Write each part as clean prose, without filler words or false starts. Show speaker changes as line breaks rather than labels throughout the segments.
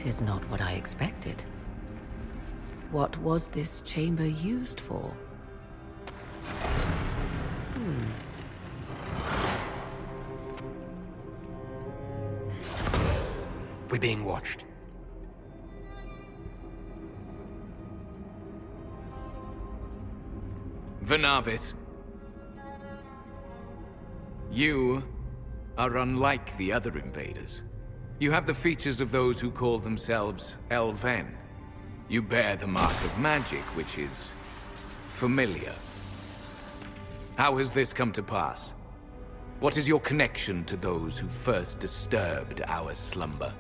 is not what I expected. What was this chamber used for?
We're being watched.
Vernavis. You are unlike the other invaders. You have the features of those who call themselves Elven. You bear the mark of magic, which is familiar. How has this come to pass? What is your connection to those who first disturbed our slumber?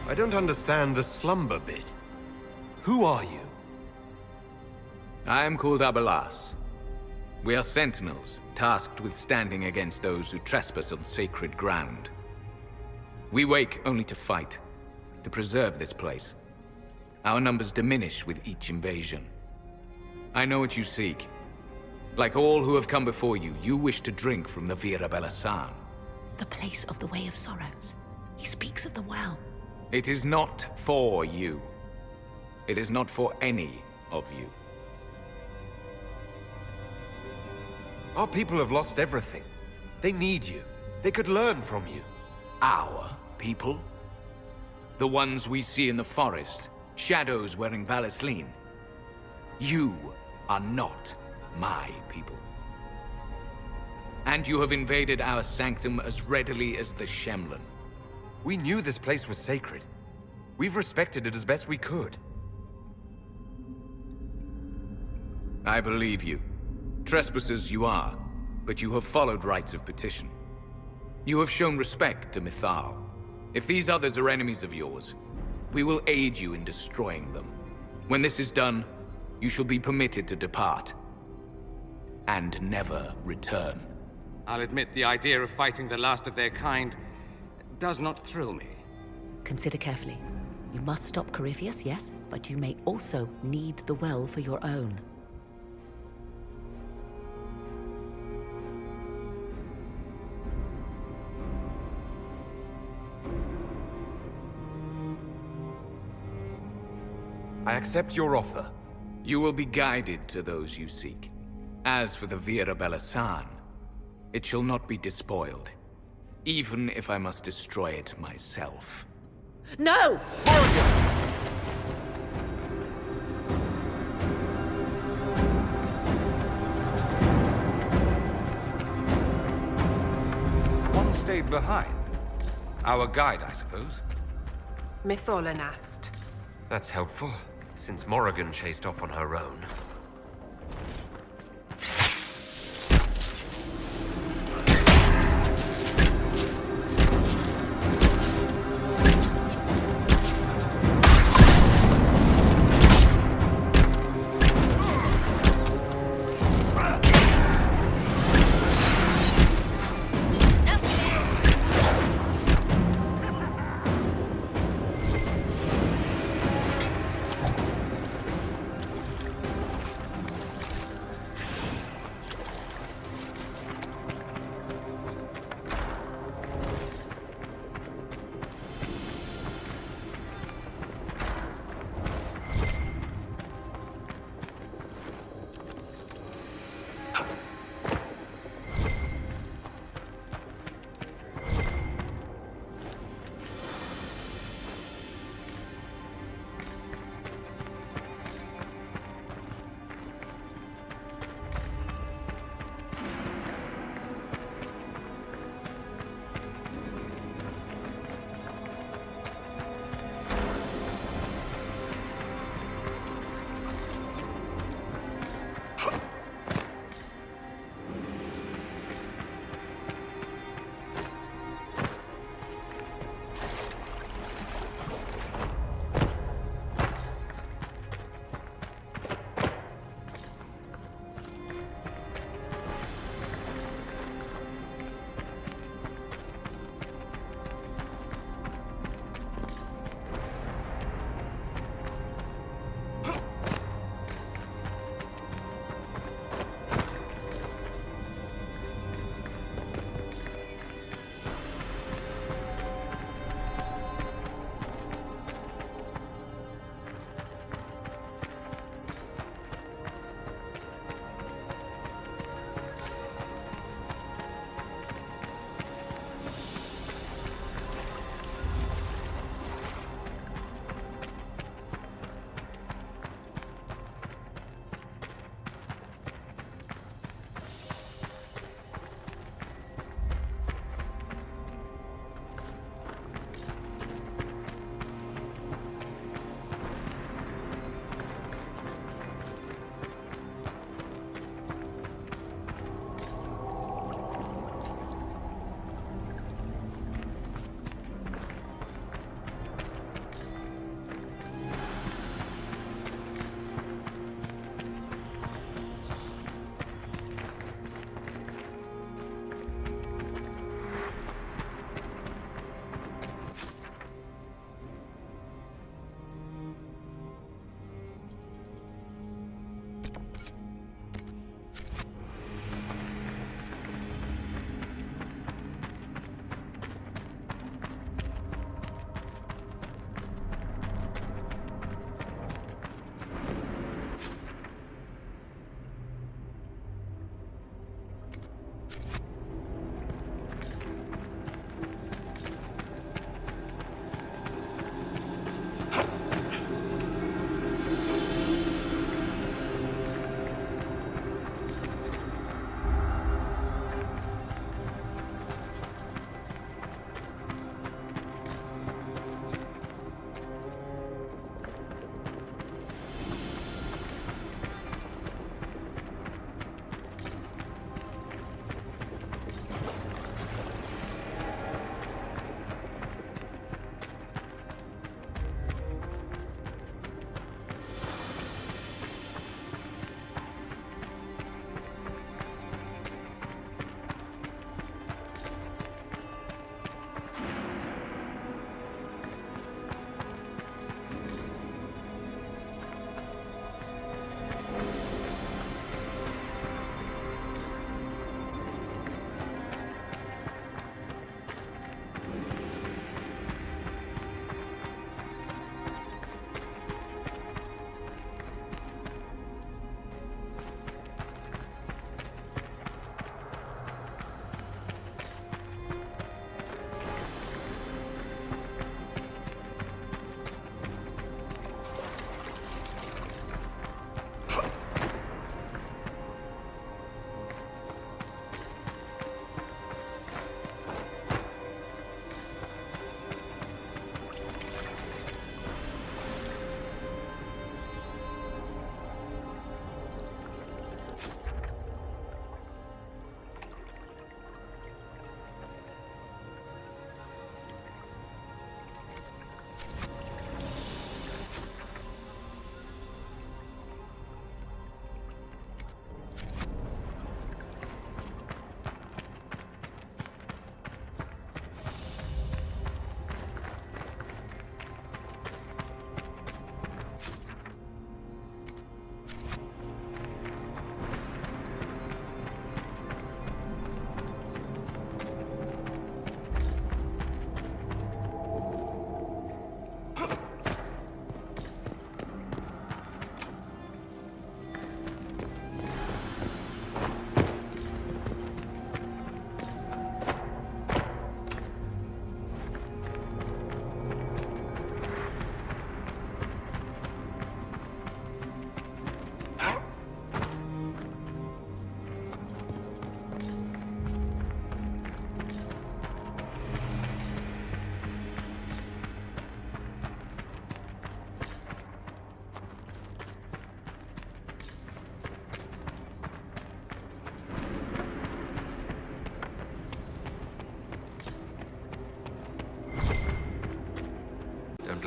I don't understand the slumber bit. Who are you?
I am called Abelás. We are sentinels, tasked with standing against those who trespass on sacred ground. We wake only to fight, to preserve this place. Our numbers diminish with each invasion. I know what you seek. Like all who have come before you, you wish to drink from the Vira Belasan.
The place of the Way of Sorrows. He speaks of the well.
It is not for you. It is not for any of you.
Our people have lost everything. They need you. They could learn from you.
Our people? The ones we see in the forest, shadows wearing Valisleen. You are not my people. And you have invaded our sanctum as readily as the Shemlen.
We knew this place was sacred. We've respected it as best we could.
I believe you. Trespassers you are, but you have followed rites of petition. You have shown respect to Mythal. If these others are enemies of yours, we will aid you in destroying them. When this is done, you shall be permitted to depart. And never return.
I'll admit the idea of fighting the last of their kind does not thrill me.
Consider carefully. You must stop Corypheus, yes, but you may also need the well for your own.
I accept your offer.
You will be guided to those you seek. As for the Vira Belasan, it shall not be despoiled, even if I must destroy it myself.
No!
One stayed behind. Our guide, I suppose.
Mytholanast.
That's helpful, since Morrigan chased off on her own.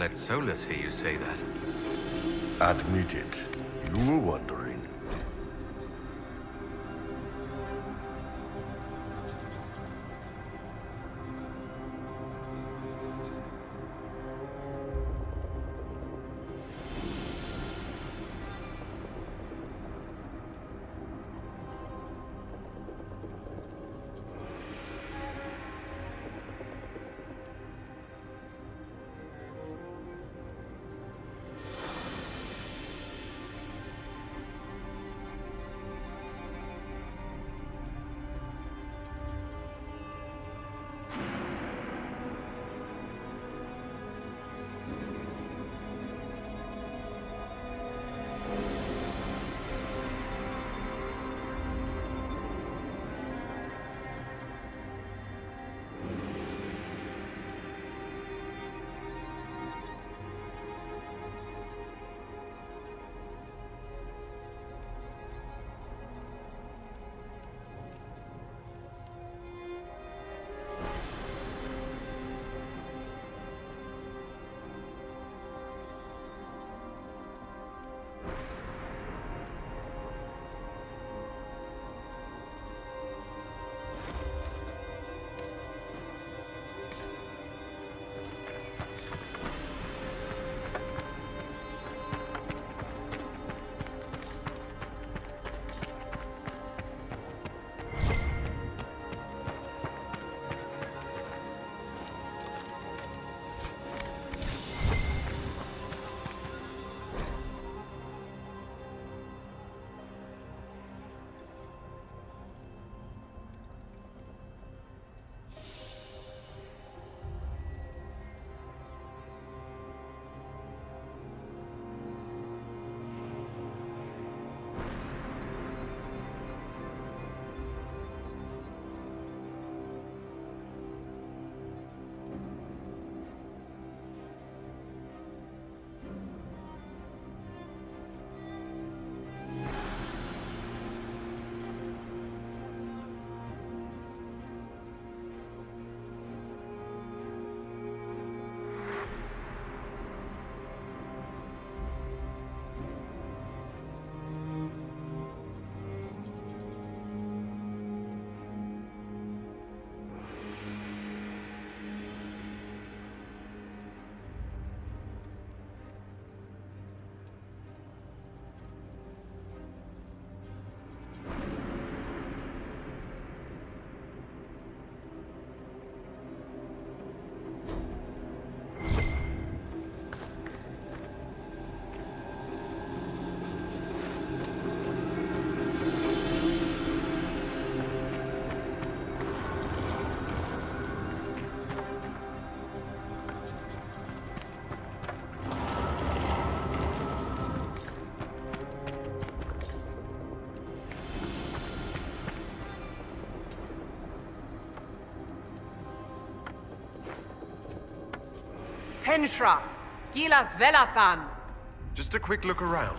let Solus hear you say that.
Admit it. You were wondering.
Penshra, Gilas Velathan.
Just a quick look around.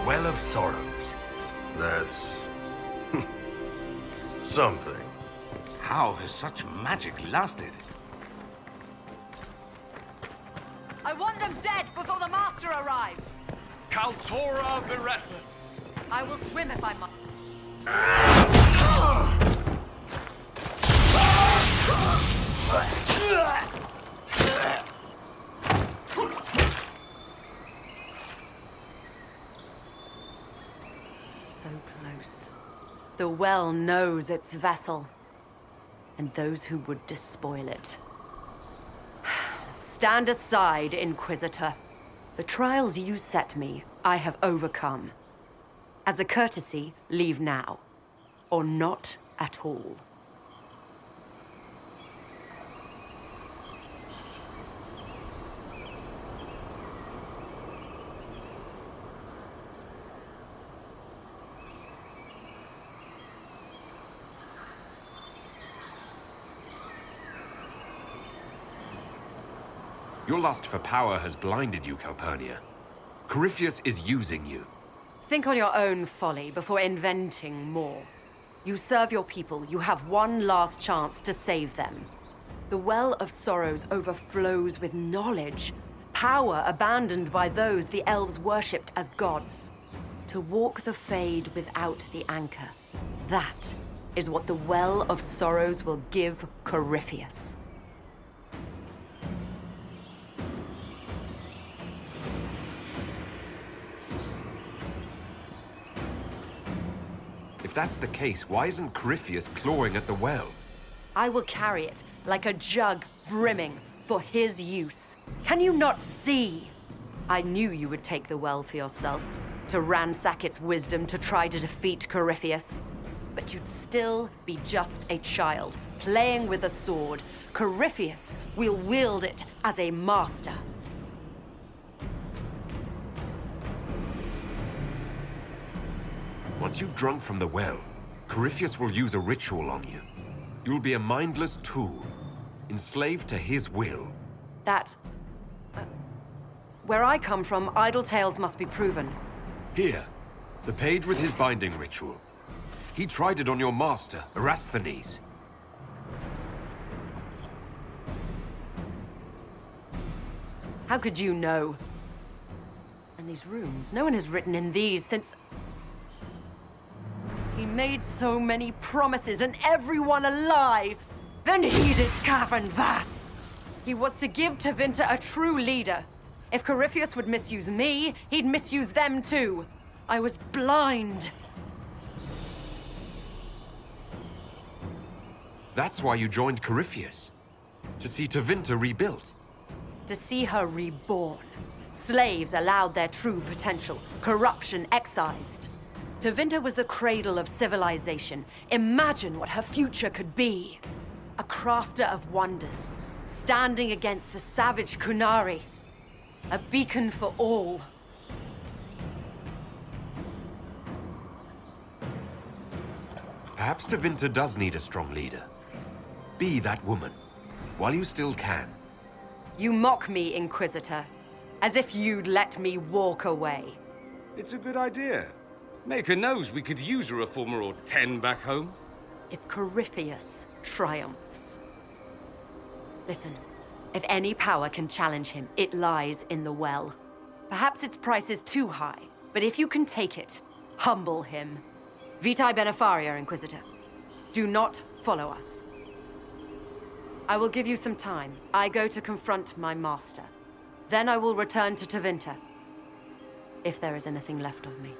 Well of Sorrows.
That's... something.
How has such magic lasted?
I want them dead before the Master arrives!
Kaltora Viretha.
I will swim if I must.
So close. The well knows its vessel, and those who would despoil it. Stand aside, Inquisitor. The trials you set me, I have overcome. As a courtesy, leave now. Or not at all.
Your lust for power has blinded you, Calpurnia. Corypheus is using you.
Think on your own folly before inventing more. You serve your people. You have one last chance to save them. The Well of Sorrows overflows with knowledge, power abandoned by those the elves worshipped as gods. To walk the Fade without the anchor. That is what the Well of Sorrows will give Corypheus.
If that's the case, why isn't Corypheus clawing at the well?
I will carry it like a jug brimming for his use. Can you not see? I knew you would take the well for yourself, to ransack its wisdom to try to defeat Corypheus. But you'd still be just a child, playing with a sword. Corypheus will wield it as a master.
Once you've drunk from the well, Corypheus will use a ritual on you. You'll be a mindless tool, enslaved to his will.
Where I come from, idle tales must be proven.
Here, the page with his binding ritual. He tried it on your master, Erasthenes.
How could you know? And these runes, no one has written in these since... He made so many promises, and everyone a lie. Then he discovered Vas. He was to give Tevinter a true leader. If Corypheus would misuse me, he'd misuse them too. I was blind.
That's why you joined Corypheus. To see Tevinter rebuilt.
To see her reborn. Slaves allowed their true potential, corruption excised. Tevinter was the cradle of civilization. Imagine what her future could be. A crafter of wonders, standing against the savage Kunari. A beacon for all.
Perhaps Tevinter does need a strong leader. Be that woman, while you still can.
You mock me, Inquisitor, as if you'd let me walk away.
It's a good idea. Maker knows we could use a reformer or 10 back home.
If Corypheus triumphs. Listen, if any power can challenge him, it lies in the well. Perhaps its price is too high, but if you can take it, humble him. Vitae benefaria, Inquisitor. Do not follow us. I will give you some time. I go to confront my master. Then I will return to Tevinter. If there is anything left of me.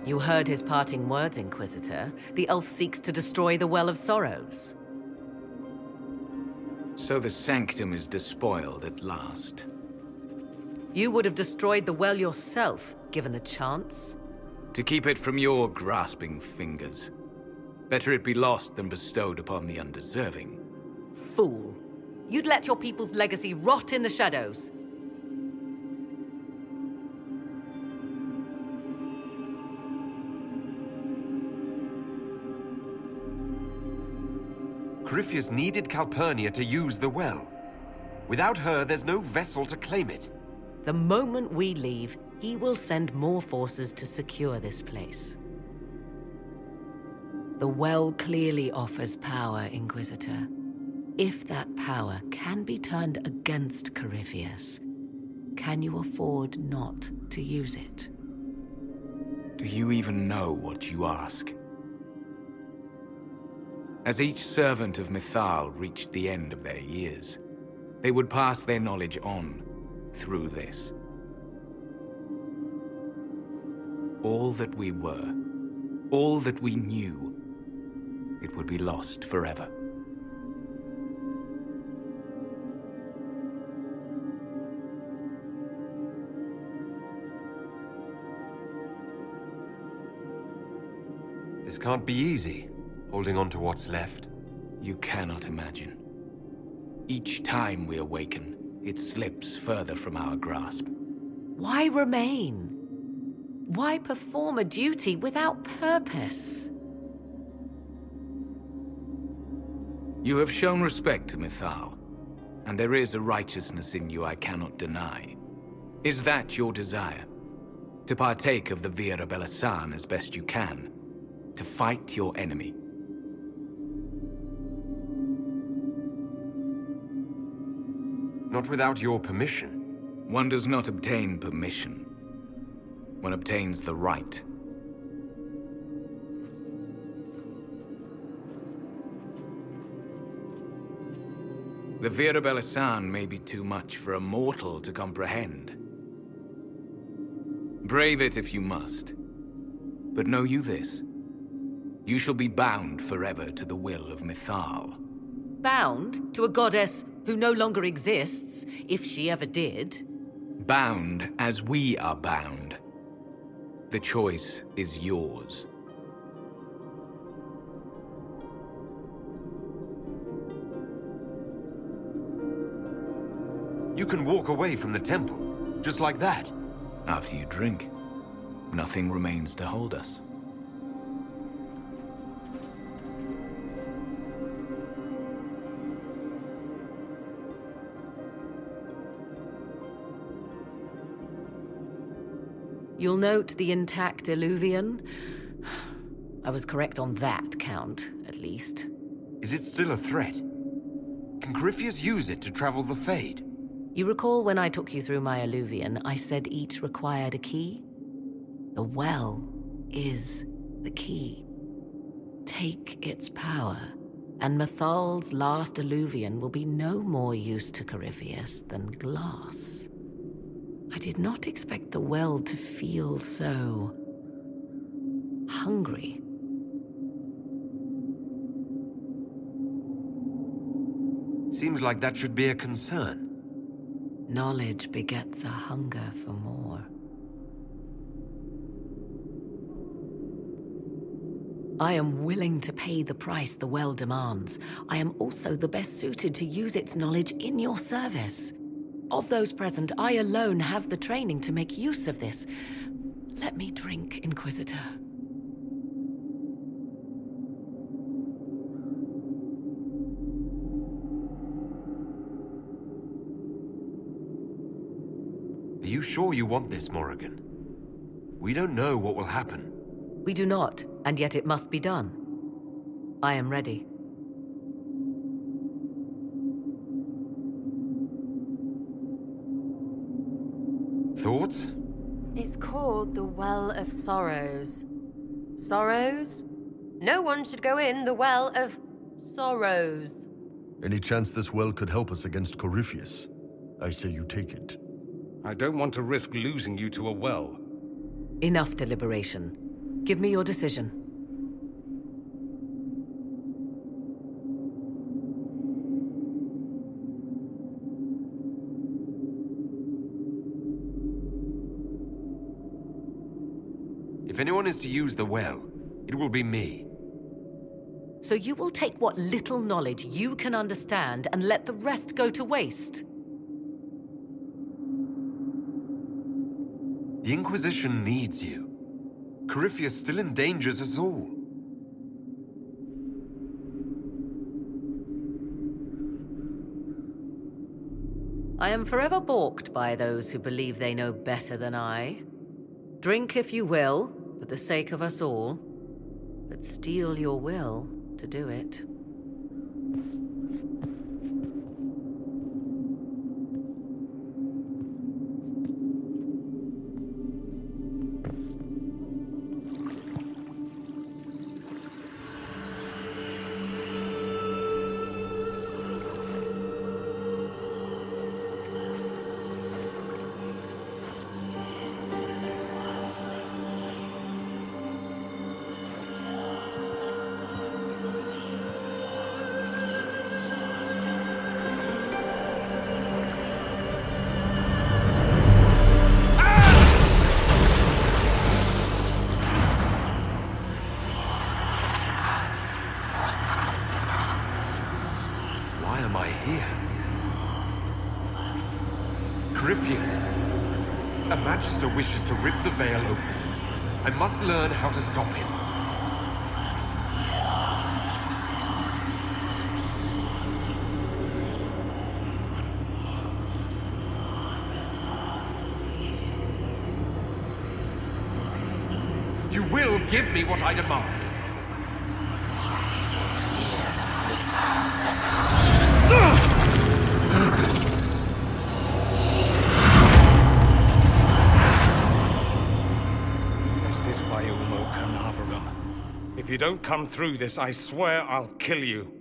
You heard his parting words, Inquisitor. The elf seeks to destroy the Well of Sorrows.
So the sanctum is despoiled at last.
You would have destroyed the well yourself, given the chance.
To keep it from your grasping fingers. Better it be lost than bestowed upon the undeserving.
Fool. You'd let your people's legacy rot in the shadows.
Corypheus needed Calpurnia to use the well. Without her, there's no vessel to claim it.
The moment we leave, he will send more forces to secure this place. The well clearly offers power, Inquisitor. If that power can be turned against Corypheus, can you afford not to use it?
Do you even know what you ask? As each servant of Mythal reached the end of their years, they would pass their knowledge on through this. All that we were, all that we knew, it would be lost forever.
This can't be easy, holding on to what's left.
You cannot imagine. Each time we awaken, it slips further from our grasp.
Why remain? Why perform a duty without purpose?
You have shown respect to Mythal, and there is a righteousness in you I cannot deny. Is that your desire? To partake of the Via Belasan as best you can? To fight your enemy?
Not without your permission.
One does not obtain permission. One obtains the right. The Via Belasan may be too much for a mortal to comprehend. Brave it if you must. But know you this. You shall be bound forever to the will of Mythal.
Bound to a goddess who no longer exists, if she ever did.
Bound as we are bound. The choice is yours.
You can walk away from the temple, just like that.
After you drink, nothing remains to hold us.
You'll note the intact Illuvian. I was correct on that count, at least.
Is it still a threat? Can Corypheus use it to travel the Fade?
You recall when I took you through my Illuvian, I said each required a key? The well is the key. Take its power, and Mythal's last Illuvian will be no more use to Corypheus than glass. I did not expect the well to feel so hungry.
Seems like that should be a concern.
Knowledge begets a hunger for more. I am willing to pay the price the well demands. I am also the best suited to use its knowledge in your service. Of those present, I alone have the training to make use of this. Let me drink, Inquisitor.
Are you sure you want this, Morrigan? We don't know what will happen.
We do not, and yet it must be done. I am ready.
Thoughts?
It's called the Well of Sorrows. Sorrows? No one should go in the Well of Sorrows.
Any chance this well could help us against Corypheus? I say you take it.
I don't want to risk losing you to a well.
Enough deliberation. Give me your decision.
If anyone is to use the well, it will be me.
So you will take what little knowledge you can understand and let the rest go to waste?
The Inquisition needs you. Corypheus still endangers us all.
I am forever balked by those who believe they know better than I. Drink if you will, for the sake of us all, but steel your will to do it.
Corypheus, a magister wishes to rip the veil open. I must learn how to stop him. You will give me what I demand.
If you don't come through this, I swear I'll kill you.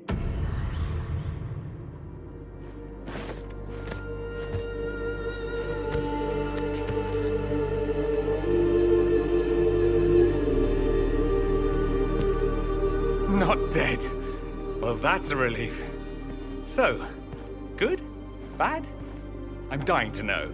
Not dead. Well, that's a relief. So, good? Bad? I'm dying to know.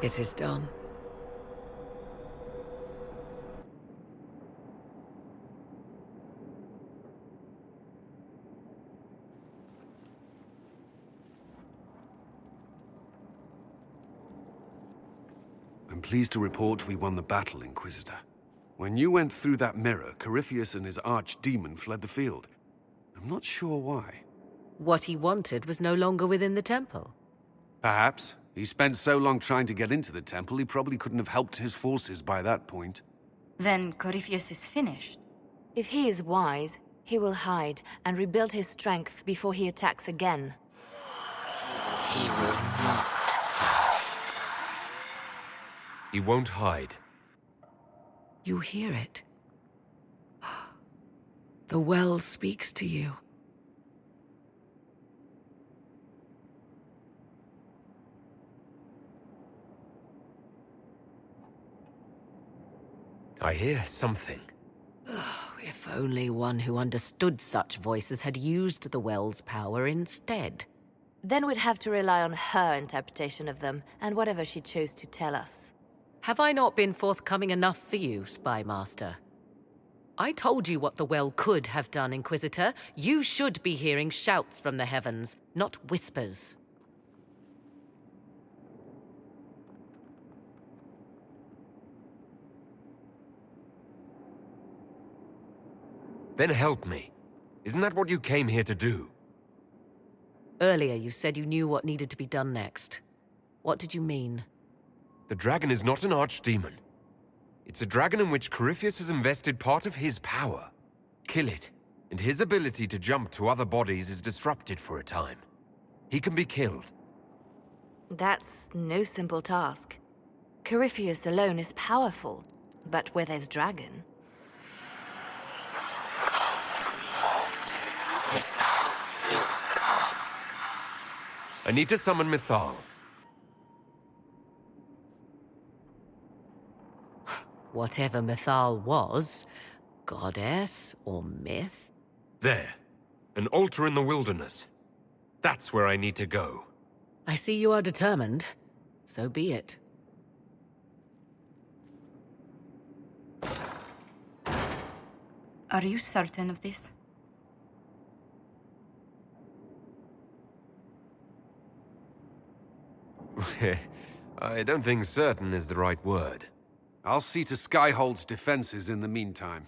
It is done.
I'm pleased to report we won the battle, Inquisitor. When you went through that mirror, Corypheus and his archdemon fled the field. I'm not sure why.
What he wanted was no longer within the temple.
Perhaps. He spent so long trying to get into the temple, he probably couldn't have helped his forces by that point.
Then Corypheus is finished.
If he is wise, he will hide and rebuild his strength before he attacks again.
He will not. He won't hide.
You hear it? The well speaks to you.
I hear something.
If only one who understood such voices had used the well's power instead.
Then we'd have to rely on her interpretation of them, and whatever she chose to tell us.
Have I not been forthcoming enough for you, Spy Master? I told you what the well could have done, Inquisitor. You should be hearing shouts from the heavens, not whispers.
Then help me. Isn't that what you came here to do?
Earlier you said you knew what needed to be done next. What did you mean?
The dragon is not an archdemon. It's a dragon in which Corypheus has invested part of his power. Kill it, and his ability to jump to other bodies is disrupted for a time. He can be killed.
That's no simple task. Corypheus alone is powerful, but where there's dragon...
I need to summon Mythal.
Whatever Mythal was, goddess or myth?
There. An altar in the wilderness. That's where I need to go.
I see you are determined. So be it.
Are you certain of this?
I don't think certain is the right word.
I'll see to Skyhold's defenses in the meantime.